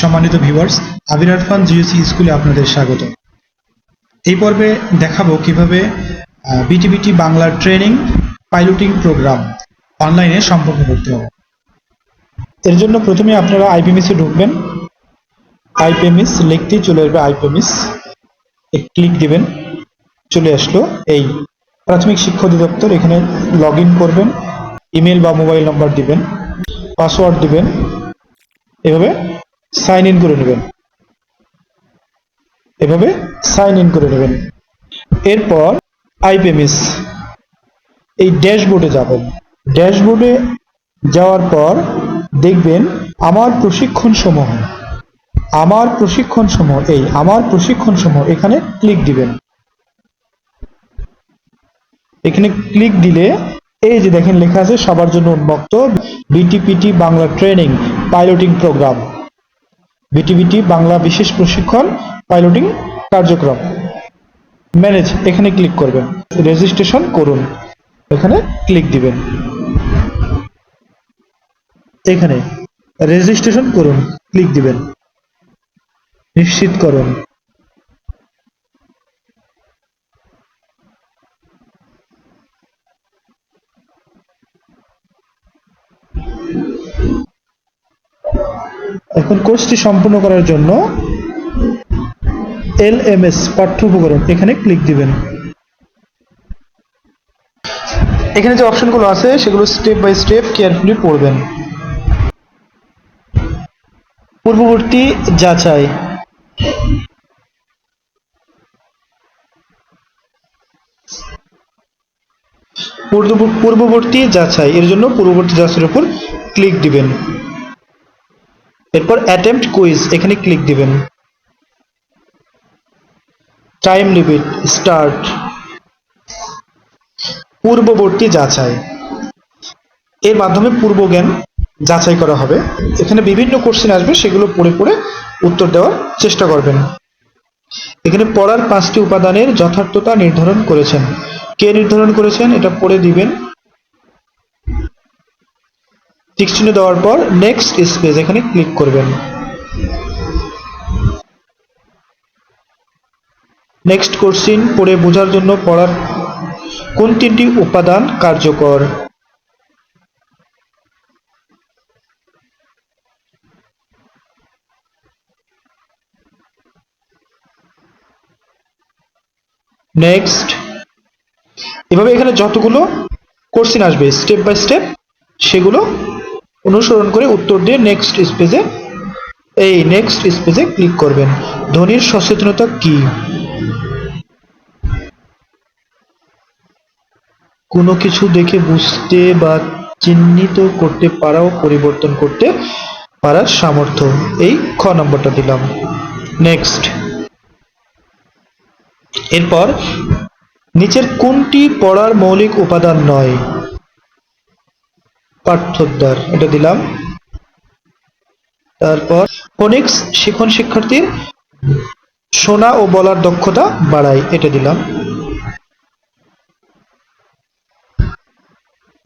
সম্মানিত ভিউয়ার্স, আবির আরফান জিওসি স্কুলে আপনাদের স্বাগত। এই পর্বে দেখাবো কিভাবে বিটিবিটি বাংলা ট্রেনিং পাইলটিং প্রোগ্রাম অনলাইনে সম্পন্ন করতে হবে। এর জন্য প্রথমে আপনারা আইপিএমএস-এ ঢুকবেন। আইপিএমএস লিখতেই চলে আসবে আইপিএমএস, ক্লিক দিবেন, চলে আসলো এই প্রাথমিক শিক্ষা অধিদপ্তর। এখানে লগ ইন করবেন, ইমেল বা মোবাইল নাম্বার দিবেন, পাসওয়ার্ড দিবেন, এভাবে সাইন ইন করে নেবেন। এরপর আইপিএমএস এই ড্যাশবোর্ডে যাবেন। ড্যাশবোর্ডে যাওয়ার পর দেখবেন আমার প্রশিক্ষণ সমূহ এখানে ক্লিক দিবেন। এখানে ক্লিক দিলে এই যে দেখেন লেখা আছে সবার জন্য উন্মুক্ত BTPT Bangla training piloting program, BTBT Bangla বিশেষ প্রশিক্ষণ পাইলটিং কার্যক্রম ম্যানেজ, এখানে ক্লিক করবেন। রেজিস্ট্রেশন করুন, এখানে ক্লিক দিবেন। এখানে রেজিস্ট্রেশন করুন, ক্লিক দিবেন, নিশ্চিত করুন। এখন কোর্সটি সম্পূর্ণ করার জন্য এলএমএস পাঠ্য উপকরণ এখানে ক্লিক দিবেন। এখানে যে অপশনগুলো আছে সেগুলো স্টেপ বাই স্টেপ কেয়ারফুলি পড়বেন। পূর্ববর্তী যাচাই, এর জন্য পূর্ববর্তী যাচাইয়ের উপর ক্লিক দিবেন। এরপর অ্যাটেম্পট কুইজ এখানে ক্লিক দিবেন। Time limit start. পূর্ববর্তী যাচাই, এর মাধ্যমে পূর্ব জ্ঞান যাচাই করা হবে। এখানে বিভিন্ন কোশ্চেন আসবে, সেগুলো পড়ে পড়ে উত্তর দেওয়ার চেষ্টা করবেন। এখানে পড়ার 5টি উপাদানের যথার্থতা নির্ধারণ করেছেন। কে নির্ধারণ করেছেন এটা পড়ে দিবেন। টিক চিহ্ন দেওয়ার পর নেক্সট স্পেস এখানে ক্লিক করবেন। নেক্সট কোশ্চেন পড়ে বোঝার জন্য পড়ার কোন 3টি উপাদান কার্যকর। নেক্সট, এভাবে এখানে যতগুলো কোশ্চেন আসবে স্টেপ বাই স্টেপ সেগুলো অনুসরণ করে উত্তর দিয়ে নেক্সট স্পেসে ক্লিক করবেন। ধ্বনির সচেতনতা কি? কোনো কিছু দেখে বুঝতে বা চিহ্নিত করতে পারা ও পরিবর্তন করতে পারার সামর্থ্য, এই খ নম্বরটা দিলাম। নেক্সট, এরপর নিচের কোনটি পড়ার মৌলিক উপাদান নয়? পাঠ্যোদ্ধার এটা দিলাম। তারপর ফোনিক্স শিখন শিক্ষার্থীর শোনা ও বলার দক্ষতা বাড়ায়, এটা দিলাম।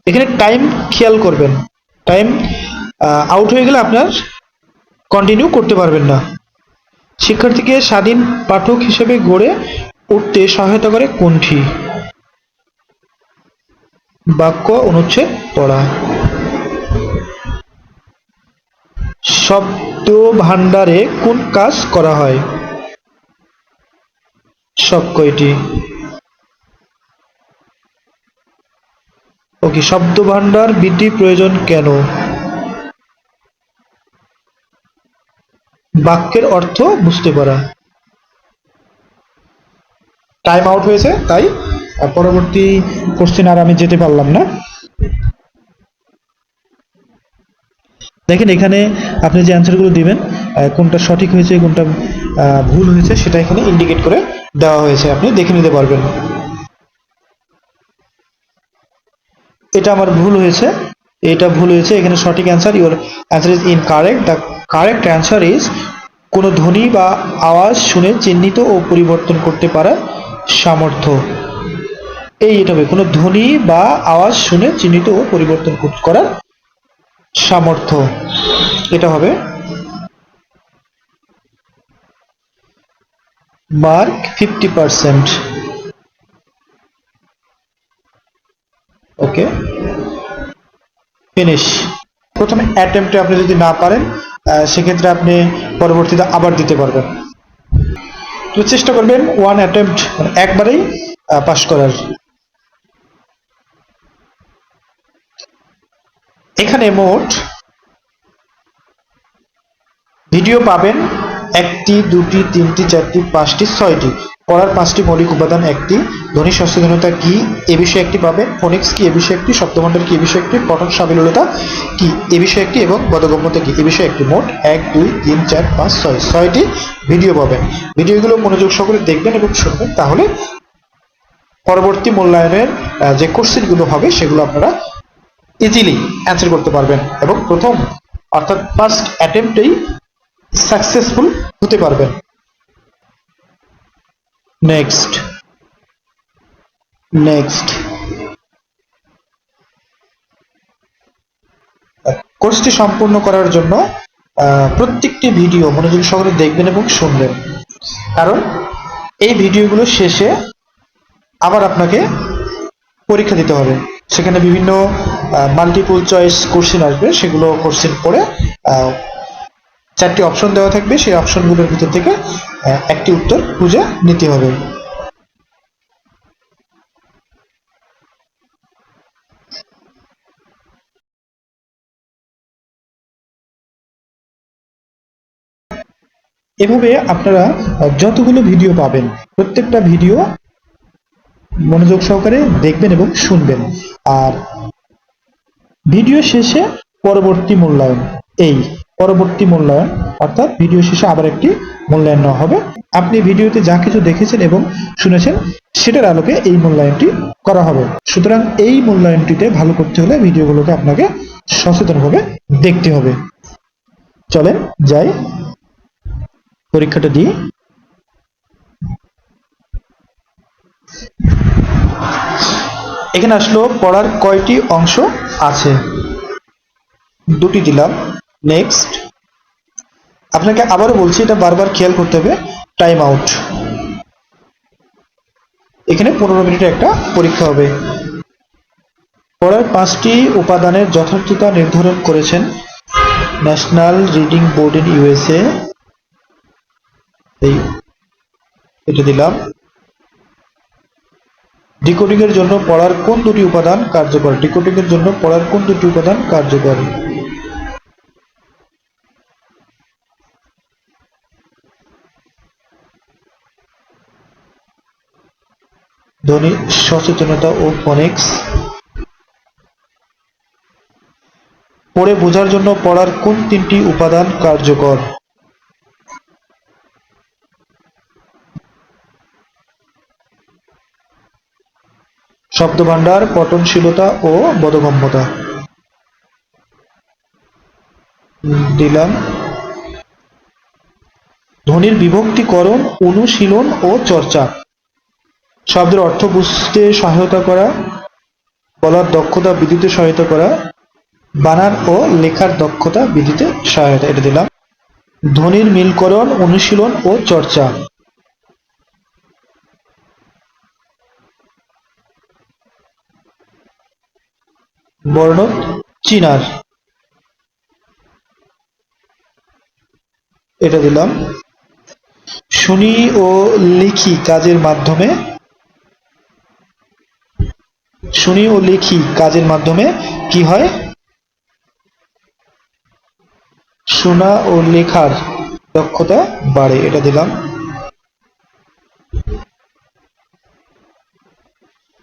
এখানে টাইম খেয়াল করবেন, টাইম আউট হয়ে গেলে আপনার কন্টিনিউ করতে পারবেন না। শিক্ষার্থীকে স্বাধীন পাঠক হিসেবে গড়ে উঠতে সহায়তা করে কোনটি? বাক্য অনুচ্ছেদ পড়া। শব্দ ভান্ডারে কোন কাজ করা হয়? সব কয়টি। ওকে, শব্দ ভান্ডার বৃদ্ধি প্রয়োজন কেন? বাক্যের অর্থ বুঝতে পারা। টাইম আউট হয়েছে তাই পরবর্তী কোশ্চেন আর আমি যেতে পারলাম না। দেখেন এখানে আপনি যে অ্যান্সারগুলো দিবেন কোনটা সঠিক হয়েছে কোনটা ভুল হয়েছে সেটা এখানে ইন্ডিকেট করে দেওয়া হয়েছে, আপনি দেখে নিতে পারবেন। এটা আমার ভুল হয়েছে, এটা ভুল হয়েছে, এখানে সঠিক answer your answer is incorrect. The correct answer is কোনো ধ্বনি বা আওয়াজ শুনে চিহ্নিত ও পরিবর্তন করতে পারা সামর্থ্য। এটা হবে কোনো ধ্বনি বা আওয়াজ শুনে চিহ্নিত ও পরিবর্তন করার সামর্থ্য, এটা হবে। মার্ক 50%। ওকে, ফিনিশ। প্রথমে অ্যাটেম্পটে আপনি যদি না পারেন সেক্ষেত্রে আপনি পরবর্তীতে আবার দিতে পারবেন। তো চেষ্টা করবেন ওয়ান অ্যাটেম্পট মানে একবারেই পাস করার। এখানে মোট ভিডিও পাবেন 1টি 2টি 3টি 4টি 5টি 6টি। পড়ার 5টি মৌলিক উপাদান 1টি, ধ্বনি সচেতনতা কি এ বিষয়ে 1টি পাবেন, ফোনিক্স কি এ বিষয়ে 1টি, শব্দভান্ডার কি এ বিষয়ে 1টি, পঠন সাবলীলতা কি এ বিষয়ে 1টি এবং বোধগম্যতা কি এ বিষয়ে 1টি। মোট 1 2 3 4 5 6 6টি ভিডিও পাবেন। ভিডিওগুলো মনোযোগ সহকারে দেখবেন এবং শুনবেন, তাহলে পরবর্তী মূল্যায়নের যে কোশ্চেনগুলো হবে সেগুলো আপনারা ইজিলি অ্যান্সার করতে পারবেন এবং প্রথম অর্থাৎ ফার্স্ট অ্যাটেম্পটেই সাকসেসফুল হতে পারবেন। নেক্সট কোর্সটি সম্পূর্ণ করার জন্য প্রত্যেকটি ভিডিও মনোযোগ সহকারে দেখবেন এবং শুনবেন, কারণ এই ভিডিওগুলো শেষে আবার আপনাকে পরীক্ষা দিতে হবে। সেখানে বিভিন্ন মাল্টিপল চয়েস কোশ্চেন আসবে, সেগুলো কোশ্চেন পড়ে 4টি অপশন দেওয়া থাকবে, সেই অপশনগুলোর ভিতর থেকে একটি উত্তর খুঁজে নিতে হবে। এভাবে আপনারা যতগুলো ভিডিও পাবেন প্রত্যেকটা ভিডিও মনোযোগ সহকারে দেখবেন এবং শুনবেন। আর ভিডিও শেষে পরবর্তী মূল্যায়ন, এই পরবর্তী মূল্যায়ন অর্থাৎ ভিডিও শেষে আবার একটি মূল্যায়ন নেওয়া হবে। আপনি ভিডিওতে যা কিছু দেখেছেন এবং শুনেছেন সেটার আলোকে এই মূল্যায়নটি করা হবে। সুতরাং এই মূল্যায়নটিতে ভালো করতে হলে ভিডিওগুলোকে আপনাকে সচেতনভাবে দেখতে হবে। চলেন যাই, পরীক্ষাটা দিই। এখানে আসলো পড়ার কয়টি অংশ আছে, 2টি দিলাম। নেক্সট, আপনাকে আবারও বলছি, এটা বারবার খেয়াল করতে হবে, টাইম আউট। এখানে 15 মিনিটের একটা পরীক্ষা হবে। পড়ার 5টি উপাদানের যথার্থতা নির্ধারণ করেছেন national reading board in USA. এটা দিলাম। ডিকোডিং এর জন্য পড়ার কোন 2টি উপাদান কার্যকর? ডিকোডিং এর জন্য পড়ার কোন 2টি উপাদান কার্যকর? ধ্বনি সচেতনতা ও ফোনিক্স। পড়ে বোঝার জন্য পড়ার কোন 3টি উপাদান কার্যকর? শব্দভান্ডার, পঠনশীলতা ও বোধগম্যতা দিলাম। ধ্বনির বিভক্তিকরণ, অনুশীলন ও চর্চা। শব্দের অর্থ বুঝতে সহায়তা করা, বলার দক্ষতা বৃদ্ধিতে সহায়তা করা, বানান ও লেখার দক্ষতা বৃদ্ধিতে সহায়তা, এটা দিলাম। ধ্বনির মিলকরণ, অনুশীলন ও চর্চা। বর্ণ চিনার, এটা দিলাম। শুনি ও লিখি কাজের মাধ্যমে, শুনি ও লিখি কাজের মাধ্যমে কি হয়? শোনা ও লেখার দক্ষতা বাড়ে, এটা দিলাম।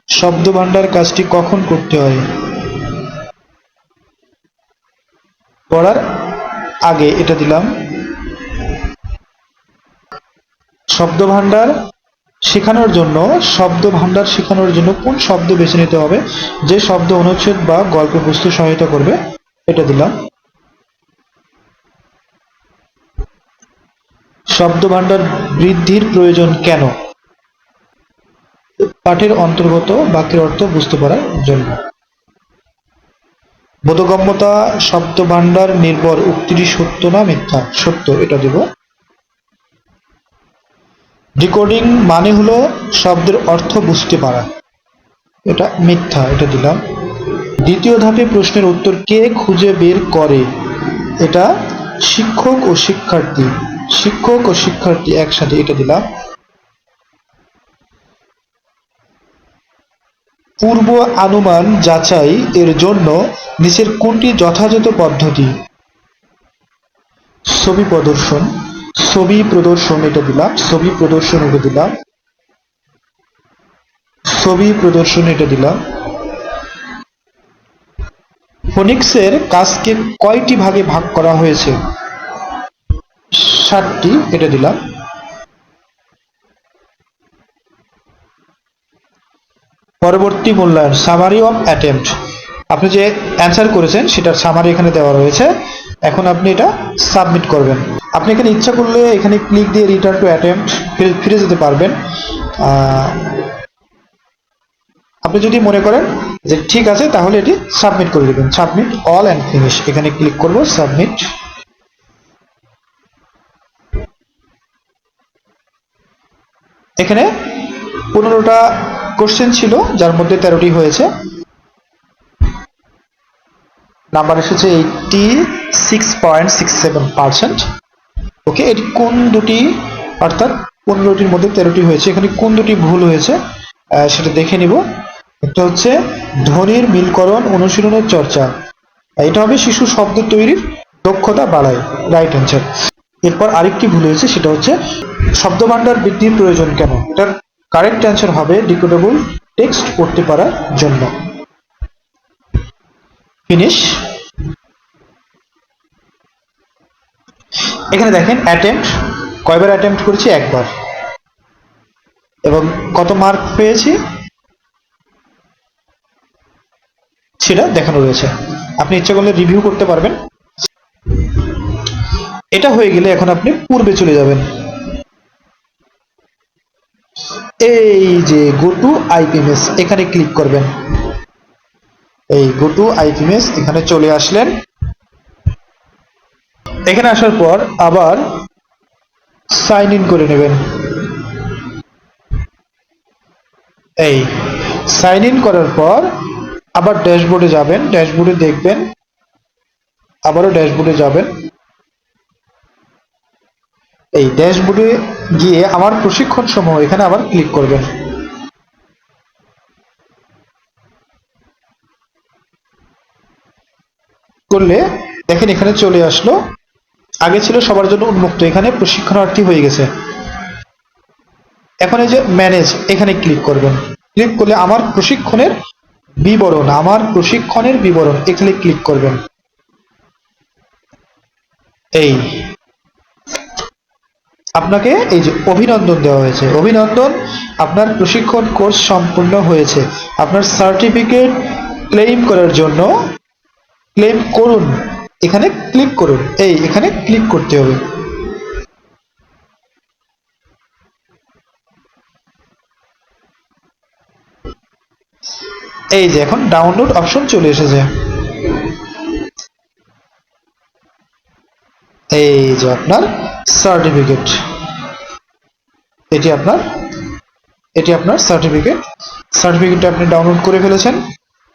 শব্দভান্ডার কাজটি কখন করতে হয়? পড়ার আগে, এটা দিলাম। শব্দভান্ডার শেখানোর জন্য কোন শব্দ বেছে নিতে হবে যে শব্দ অনুচ্ছেদ বা গল্পে বুঝতে সহায়তা করবে, এটা দিলাম। শব্দভান্ডার বৃদ্ধির প্রয়োজন কেন? পাঠের অন্তর্গত বাক্যের অর্থ বুঝতে পারার জন্য। বোধগম্যতা শব্দভান্ডার নির্ভর উক্তিটি সত্য না মিথ্যা? সত্য, এটা দেব। ডিকোডিং মানে হলো শব্দের অর্থ বুঝতে পারা, এটা মিথ্যা, এটা দিলাম। দ্বিতীয় ধাপে প্রশ্নের উত্তর কে খুঁজে বের করে, এটা শিক্ষক ও শিক্ষার্থী, শিক্ষক ও শিক্ষার্থী একসাথে, এটা দিলাম। পূর্ব অনুমান যাচাই এর জন্য নিচের কোনটি যথাযথ পদ্ধতি? ছবি প্রদর্শন, ছবি প্রদর্শন এটা দিলাম, ছবি প্রদর্শন এটা দিলাম, ছবি প্রদর্শন এটা দিলাম। ফোনিক্সের কাজকে কয়টি ভাগে ভাগ করা হয়েছে? 7টি, এটা দিলাম। পরবর্তী মূল্যায়ন, সামারি অফ অ্যাটেম্পট, আপনি যে অ্যান্সার করেছেন সেটার সামারি এখানে দেওয়া রয়েছে। এখন আপনি এটা সাবমিট করবেন। আপনি এখানে ইচ্ছা করলে এখানে ক্লিক দিয়ে রিটার্ন টু অ্যাটেম্পট ফিরে যেতে পারবেন। আপনি যদি মনে করেন যে ঠিক আছে তাহলে এটি সাবমিট করে দেবেন। সাবমিট অল অ্যান্ড ফিনিশ, এখানে ক্লিক করব, সাবমিট। এখানে 15টা কোশ্চেন ছিল, যার মধ্যে 13টি হয়েছে। নাম্বার এসেছে 86.67%। ওকে, এটি কোন দুটি, অর্থাৎ 15টির মধ্যে 13টি হয়েছে, এখানে কোন দুটি ভুল হয়েছে সেটা দেখে নিব। একটা হচ্ছে ধ্বনির মিলকরণ অনুশীলনের চর্চা, এটা হবে শিশু শব্দ তৈরির দক্ষতা বাড়ায়, রাইট অ্যান্সার। এরপর আরেকটি ভুল হয়েছে, সেটা হচ্ছে শব্দভাণ্ডার বৃদ্ধির প্রয়োজন কেন, এটার কারেক্ট অ্যান্সার হবে ডিকোডেবল টেক্সট পড়তে পারার জন্য। ফিনিশ। এখানে দেখেন অ্যাটেম্পট, কয়বার অ্যাটেম্পট করেছি? একবার। এবং কত মার্ক পেয়েছি সেটা দেখানো রয়েছে, আপনি ইচ্ছা করলে রিভিউ করতে পারবেন। এটা হয়ে গেলে এখন আপনি পূর্বে চলে যাবেন। এই যে গো টু আইপিএমএস, এখানে ক্লিক করবেন। এই গো টু আইপিএমএস, এখানে চলে আসলেন। এখানে আসার পর আবার সাইন ইন করে নেবেন। এই সাইন ইন করার পর আবার ড্যাশবোর্ডে যাবেন, ড্যাশবোর্ডে দেখবেন, আবারও ড্যাশবোর্ডে যাবেন। এই ড্যাশবোর্ডে গিয়ে আমার প্রশিক্ষণ সমূহ, এখানে আবার ক্লিক করবেন। করলে দেখেন এখানে চলে আসলো, আগে ছিল সবার জন্য উন্মুক্ত, এখানে প্রশিক্ষণার্থী হয়ে গেছে। এখন এই যে ম্যানেজ, এখানে ক্লিক করবেন। ক্লিক করলে আমার প্রশিক্ষণের বিবরণ, আমার প্রশিক্ষণের বিবরণ, এখানে ক্লিক করবেন। এই আপনাকে এই যে অভিনন্দন দেওয়া হয়েছে, অভিনন্দন, আপনার প্রশিক্ষণ কোর্স সম্পূর্ণ হয়েছে। আপনার সার্টিফিকেট ক্লেম করার জন্য ক্লেম করুন, এখানে ক্লিক করুন। এই এখানে ক্লিক করতে হবে। এই যে এখন ডাউনলোড অপশন চলে এসেছে। এই যে আপনার সার্টিফিকেট, এটি আপনার সার্টিফিকেট, সার্টিফিকেটটা আপনি ডাউনলোড করে ফেলেছেন।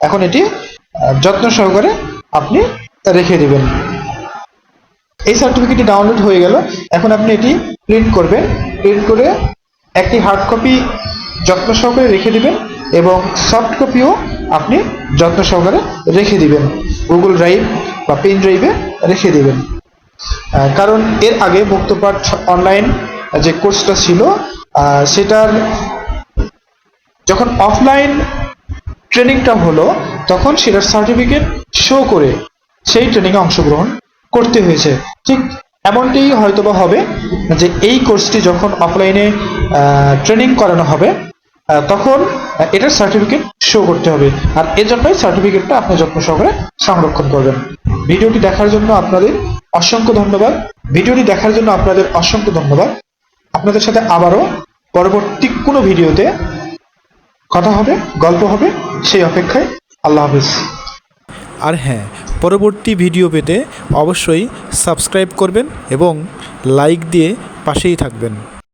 এখন এটি যত্ন সহকারে আপনি রেখে দিবেন। এই সার্টিফিকেটটি ডাউনলোড হয়ে গেল। এখন আপনি এটি প্রিন্ট করবেন, প্রিন্ট করে একটি হার্ড কপি যত্ন সহকারে রেখে দিবেন এবং সফট কপিও আপনি যত্ন সহকারে রেখে দিবেন, গুগল ড্রাইভ বা পেন ড্রাইভে রেখে দিবেন। কারণ এর আগে মুক্তপাঠ অনলাইন যে কোর্সটা ছিল সেটার যখন অফলাইন ট্রেনিংটা হলো তখন সেটার সার্টিফিকেট শো করে সেই ট্রেনিংয়ে অংশগ্রহণ করতে হয়েছে। ঠিক এমনটি হয়তোবা হবে যে এই কোর্সটি যখন অফলাইনে ট্রেনিং করানো হবে তখন এটার সার্টিফিকেট শো করতে হবে, আর এজন্যই সার্টিফিকেটটা আপনি যত্ন সহকারে সংরক্ষণ করবেন। ভিডিওটি দেখার জন্য আপনাদের অসংখ্য ধন্যবাদ। আপনাদের সাথে আবারও পরবর্তী কোনো ভিডিওতে কথা হবে, গল্প হবে, সেই অপেক্ষায়। আল্লাহ হাফেজ। আর হ্যাঁ, পরবর্তী ভিডিও পেতে অবশ্যই সাবস্ক্রাইব করবেন এবং লাইক দিয়ে পাশেই থাকবেন।